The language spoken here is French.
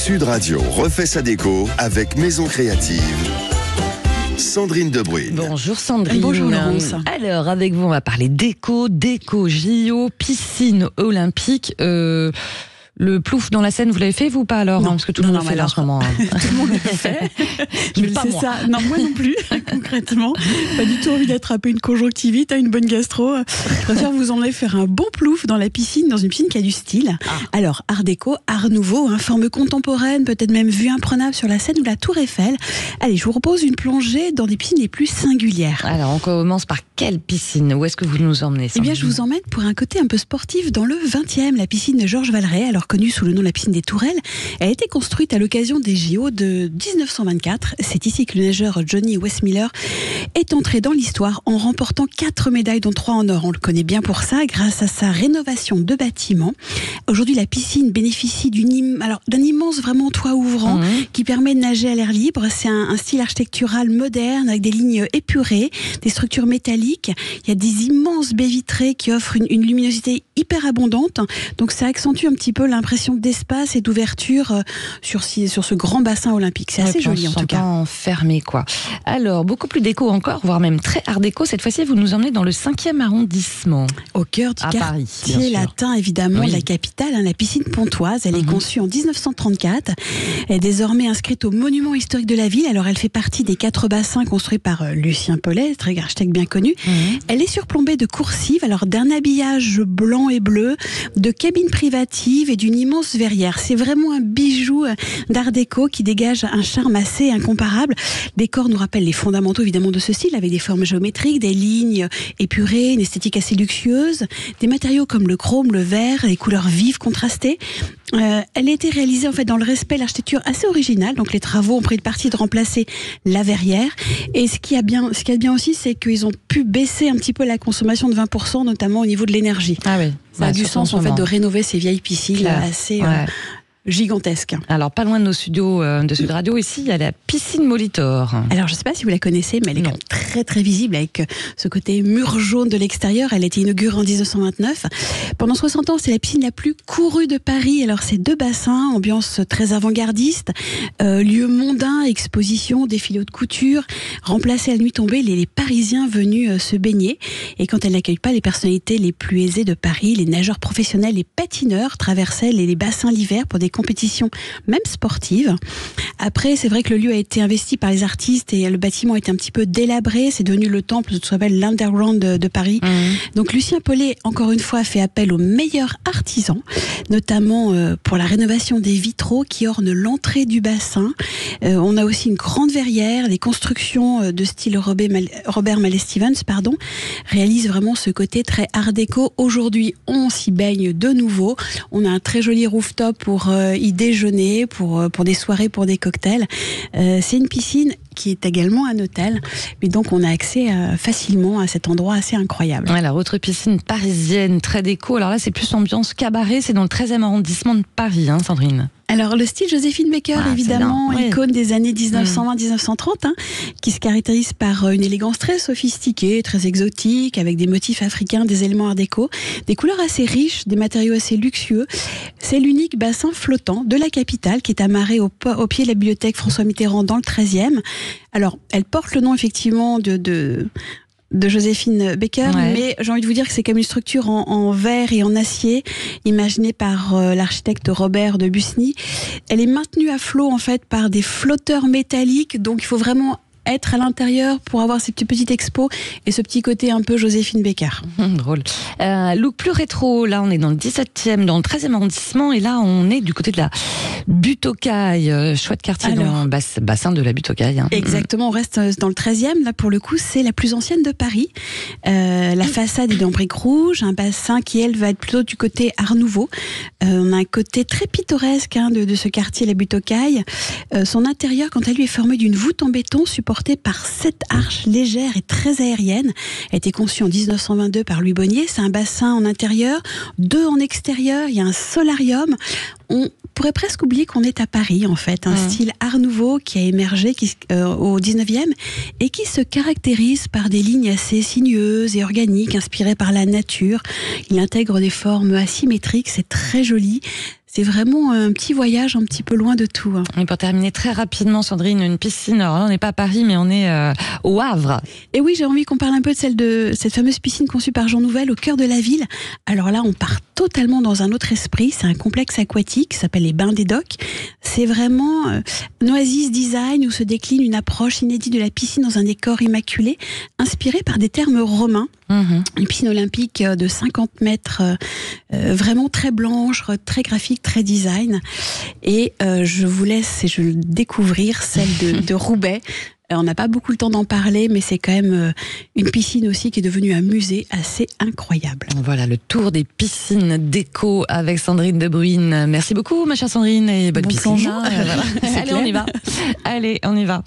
Sud Radio refait sa déco avec Maison Créative. Sandrine Debruyne. Bonjour Sandrine. Bonjour Laurence. Alors avec vous on va parler déco JO, piscine olympique. Le plouf dans la Seine, vous l'avez fait vous ou pas alors? Non, parce que tout le monde le fait en ce moment. Tout le monde le fait. Mais pas moi. Ça. Non, moi non plus, concrètement. Pas du tout envie d'attraper une conjonctivite, une bonne gastro. Je préfère vous emmener faire un bon plouf dans la piscine, dans une piscine qui a du style. Alors, art déco, art nouveau, forme contemporaine, peut-être même vue imprenable sur la Seine ou la Tour Eiffel. Allez, je vous propose une plongée dans des piscines les plus singulières. Alors, on commence par quelle piscine? Où est-ce que vous nous emmenez, Sandrine? Eh bien, je vous emmène pour un côté un peu sportif dans le 20e, la piscine de Georges Valeret, alors connue sous le nom de la piscine des Tourelles. Elle a été construite à l'occasion des JO de 1924. C'est ici que le nageur Johnny Weissmuller est entré dans l'histoire en remportant 4 médailles, dont 3 en or. On le connaît bien pour ça, grâce à sa rénovation de bâtiments. Aujourd'hui, la piscine bénéficie d'un immense vraiment toit ouvrant qui permet de nager à l'air libre. C'est un style architectural moderne avec des lignes épurées, des structures métalliques. Il y a des immenses baies vitrées qui offrent une luminosité hyper abondante. Donc ça accentue un petit peu l'impression d'espace et d'ouverture sur ce grand bassin olympique. C'est assez joli en tout cas. Enfermé quoi. Alors, beaucoup plus déco encore, voire même très art déco. Cette fois-ci, vous nous emmenez dans le 5e arrondissement. Au cœur du quartier latin, évidemment, de la capitale, la piscine Pontoise. Elle est conçue en 1934. Elle est désormais inscrite au monument historique de la ville. Alors, elle fait partie des 4 bassins construits par Lucien Paulet, très architecte bien connu. Elle est surplombée de coursives, alors d'un habillage blanc et bleu, de cabines privatives et d'une immense verrière. C'est vraiment un bijou d'art déco qui dégage un charme assez incomparable. Le décor nous rappelle les fondamentaux évidemment de ce style, avec des formes géométriques, des lignes épurées, une esthétique assez luxueuse, des matériaux comme le chrome, le verre, des couleurs vives, contrastées. Elle a été réalisée en fait dans le respect de l'architecture assez originale. Donc les travaux ont pris le parti de remplacer la verrière. Et ce qui est bien aussi, c'est qu'ils ont pu baisser un petit peu la consommation de 20%, notamment au niveau de l'énergie. Ah oui. Ça a du sens en fait de rénover ces vieilles piscines assez gigantesque. Alors, pas loin de nos studios de Sud Radio, ici, il y a la piscine Molitor. Alors, je ne sais pas si vous la connaissez, mais elle est quand même très très visible avec ce côté mur jaune de l'extérieur. Elle a été inaugurée en 1929. Pendant 60 ans, c'est la piscine la plus courue de Paris. Alors, c'est 2 bassins, ambiance très avant-gardiste, lieu mondain, exposition, défilé haute couture, remplacé à la nuit tombée les Parisiens venus se baigner. Et quand elle n'accueille pas les personnalités les plus aisées de Paris, les nageurs professionnels, les patineurs traversaient les bassins l'hiver pour des compétitions, même sportives. Après, c'est vrai que le lieu a été investi par les artistes et le bâtiment est un petit peu délabré. C'est devenu le temple de ce qu'on appelle l'underground de Paris. Donc, Lucien Paulet, encore une fois, a fait appel aux meilleurs artisans, notamment pour la rénovation des vitraux qui ornent l'entrée du bassin. On a aussi une grande verrière. Les constructions de style Robert Mallet-Stevens, réalisent vraiment ce côté très art déco. Aujourd'hui, on s'y baigne de nouveau. On a un très joli rooftop pour y déjeuner, pour des soirées, pour des cocktails. C'est une piscine qui est également un hôtel, mais donc on a accès facilement à cet endroit assez incroyable. La autre piscine parisienne, très déco. Alors là, c'est plus ambiance cabaret, c'est dans le 13e arrondissement de Paris, Sandrine. Alors, le style Joséphine Baker, évidemment, icône des années 1920-1930, qui se caractérise par une élégance très sophistiquée, très exotique, avec des motifs africains, des éléments art déco, des couleurs assez riches, des matériaux assez luxueux. C'est l'unique bassin flottant de la capitale qui est amarré au pied de la bibliothèque François Mitterrand dans le 13e. Alors, elle porte le nom effectivement de Joséphine Baker, mais j'ai envie de vous dire que c'est comme une structure en verre et en acier, imaginée par l'architecte Robert de Busny. Elle est maintenue à flot en fait par des flotteurs métalliques, donc il faut vraiment être à l'intérieur pour avoir ces petites expos et ce petit côté un peu Joséphine Baker. Drôle. Look plus rétro, là on est dans le 17e, dans le 13e arrondissement, et là on est du côté de la Butte aux Cailles, chouette quartier dans le bassin de la Butte aux Cailles. Exactement, on reste dans le 13e, là pour le coup c'est la plus ancienne de Paris. La façade est en briques rouges, un bassin qui elle va être plutôt du côté art nouveau. On a un côté très pittoresque de ce quartier, la Butte aux Cailles. Son intérieur quant à lui est formé d'une voûte en béton supportée par 7 arches légères et très aériennes. Elle a été conçue en 1922 par Louis Bonnier. C'est un bassin en intérieur, 2 en extérieur. Il y a un solarium. On pourrait presque oublier qu'on est à Paris, en fait. Un style art nouveau qui a émergé au 19e et qui se caractérise par des lignes assez sinueuses et organiques, inspirées par la nature. Il intègre des formes asymétriques. C'est très joli. c'est vraiment un petit voyage un petit peu loin de tout. Et pour terminer très rapidement, Sandrine, une piscine. Alors là, on n'est pas à Paris, mais on est au Havre. Et oui, j'ai envie qu'on parle un peu de cette fameuse piscine conçue par Jean Nouvel au cœur de la ville. Alors là, on part totalement dans un autre esprit. C'est un complexe aquatique qui s'appelle les Bains des Docks. C'est vraiment Oasis Design où se décline une approche inédite de la piscine dans un décor immaculé, inspiré par des termes romains. Une piscine olympique de 50 mètres, vraiment très blanche, très graphique, très design. Et je vous laisse découvrir celle de Roubaix. On n'a pas beaucoup le temps d'en parler, mais c'est quand même une piscine aussi qui est devenue un musée assez incroyable. Voilà, le tour des piscines déco avec Sandrine De Bruyn. Merci beaucoup, ma chère Sandrine, et bonne piscine. Allez, on y va. Allez, on y va.